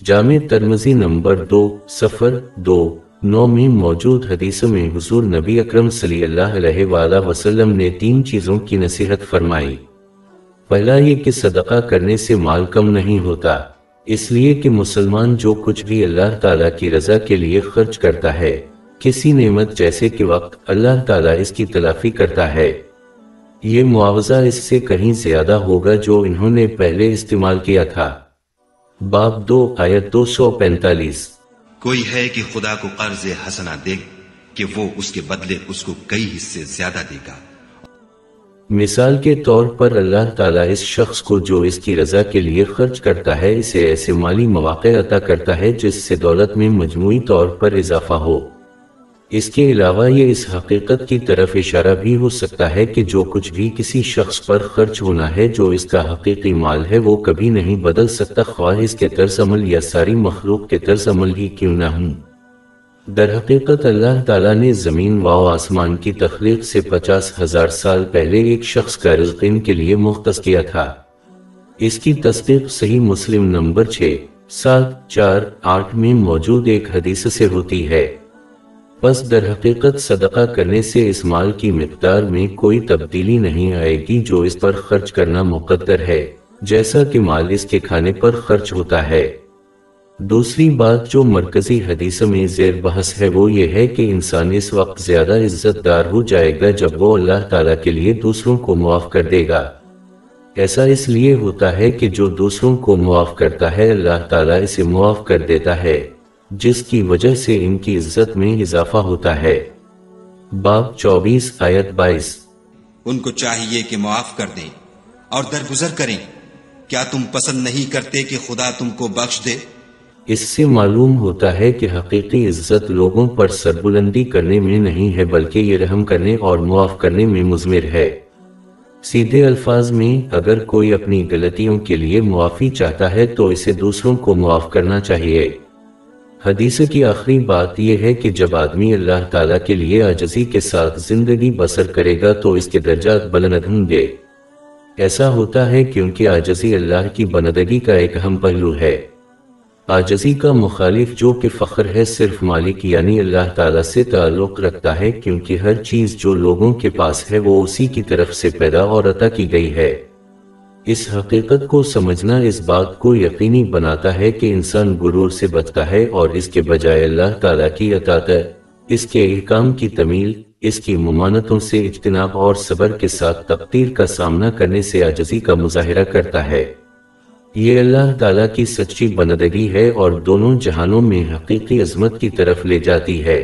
جامع ترمذی number 2 صفر 2-9 میں موجود حدیث میں حضور نبی اکرم صلی اللہ علیہ وآلہ وسلم نے 3 چیزوں کی نصیحت فرمائی۔ پہلا یہ کہ صدقہ کرنے سے مال کم نہیں ہوتا، اس لیے کہ مسلمان جو کچھ بھی اللہ تعالیٰ کی رضا کے لیے خرچ کرتا ہے، کسی نعمت جیسے کہ وقت، اللہ تعالیٰ اس کی تلافی کرتا ہے۔ یہ معاوضہ اس سے کہیں زیادہ ہوگا جو انہوں نے پہلے استعمال کیا تھا۔ باب 2 آیت 245۔ کوئی ہے کہ خدا کو قرض حسنہ دے کہ وہ اس کے بدلے اس کو کئی حصے زیادہ دے گا۔ مثال کے طور پر اللہ تعالیٰ اس شخص کو جو اس کی رضا کے لیے خرچ کرتا ہے اسے ایسے مالی مواقع عطا کرتا ہے جس سے دولت میں مجموعی طور پر اضافہ ہو۔ اس کے علاوہ یہ اس حقیقت کی طرف اشارہ بھی ہو سکتا ہے کہ جو کچھ بھی کسی شخص پر خرچ ہونا ہے جو اس کا حقیقی مال ہے وہ کبھی نہیں بدل سکتا، خواہ اس کے طرز عمل یا ساری مخلوق کے طرز عمل ہی کیوں نہ ہوں۔ در حقیقت اللہ تعالیٰ نے زمین و آسمان کی تخلیق سے 50,000 سال پہلے ایک شخص کا رزق ان کے لیے مختص کیا تھا۔ اس کی تصدیق صحیح مسلم نمبر 6-7-4-8 میں موجود ایک حدیث سے ہوتی ہے۔ بس در حقیقت صدقہ کرنے سے اس مال کی مقدار میں کوئی تبدیلی نہیں آئے گی جو اس پر خرچ کرنا مقدر ہے، جیسا کہ مال اس کے کھانے پر خرچ ہوتا ہے۔ دوسری بات جو مرکزی حدیث میں زیر بحث ہے وہ یہ ہے کہ انسان اس وقت زیادہ عزت دار ہو جائے گا جب وہ اللہ تعالیٰ کے لیے دوسروں کو معاف کر دے گا۔ ایسا اس لیے ہوتا ہے کہ جو دوسروں کو معاف کرتا ہے اللہ تعالیٰ اسے معاف کر دیتا ہے، جس کی وجہ سے ان کی عزت میں اضافہ ہوتا ہے۔ باب 24 آیت 22۔ ان کو چاہیے کہ معاف کر دیں اور درگزر کریں، کیا تم پسند نہیں کرتے کہ خدا تم کو بخش دے؟ اس سے معلوم ہوتا ہے کہ حقیقی عزت لوگوں پر سربلندی کرنے میں نہیں ہے بلکہ یہ رحم کرنے اور معاف کرنے میں مضمر ہے۔ سیدھے الفاظ میں اگر کوئی اپنی غلطیوں کے لیے معافی چاہتا ہے تو اسے دوسروں کو معاف کرنا چاہیے۔ حدیث کی آخری بات یہ ہے کہ جب آدمی اللہ تعالیٰ کے لیے عاجزی کے ساتھ زندگی بسر کرے گا تو اس کے درجات بلند ہوں گے۔ ایسا ہوتا ہے کیونکہ عاجزی اللہ کی بندگی کا ایک اہم پہلو ہے۔ عاجزی کا مخالف جو کہ فخر ہے صرف مالک یعنی اللہ تعالیٰ سے تعلق رکھتا ہے، کیونکہ ہر چیز جو لوگوں کے پاس ہے وہ اسی کی طرف سے پیدا اور عطا کی گئی ہے۔ اس حقیقت کو سمجھنا اس بات کو یقینی بناتا ہے کہ انسان غرور سے بچتا ہے اور اس کے بجائے اللہ تعالیٰ کی اطاعت، اس کے احکام کی تعمیل، اس کی ممانعتوں سے اجتناب اور صبر کے ساتھ تقدیر کا سامنا کرنے سے عاجزی کا مظاہرہ کرتا ہے۔ یہ اللہ تعالیٰ کی سچی بندگی ہے اور دونوں جہانوں میں حقیقی عظمت کی طرف لے جاتی ہے۔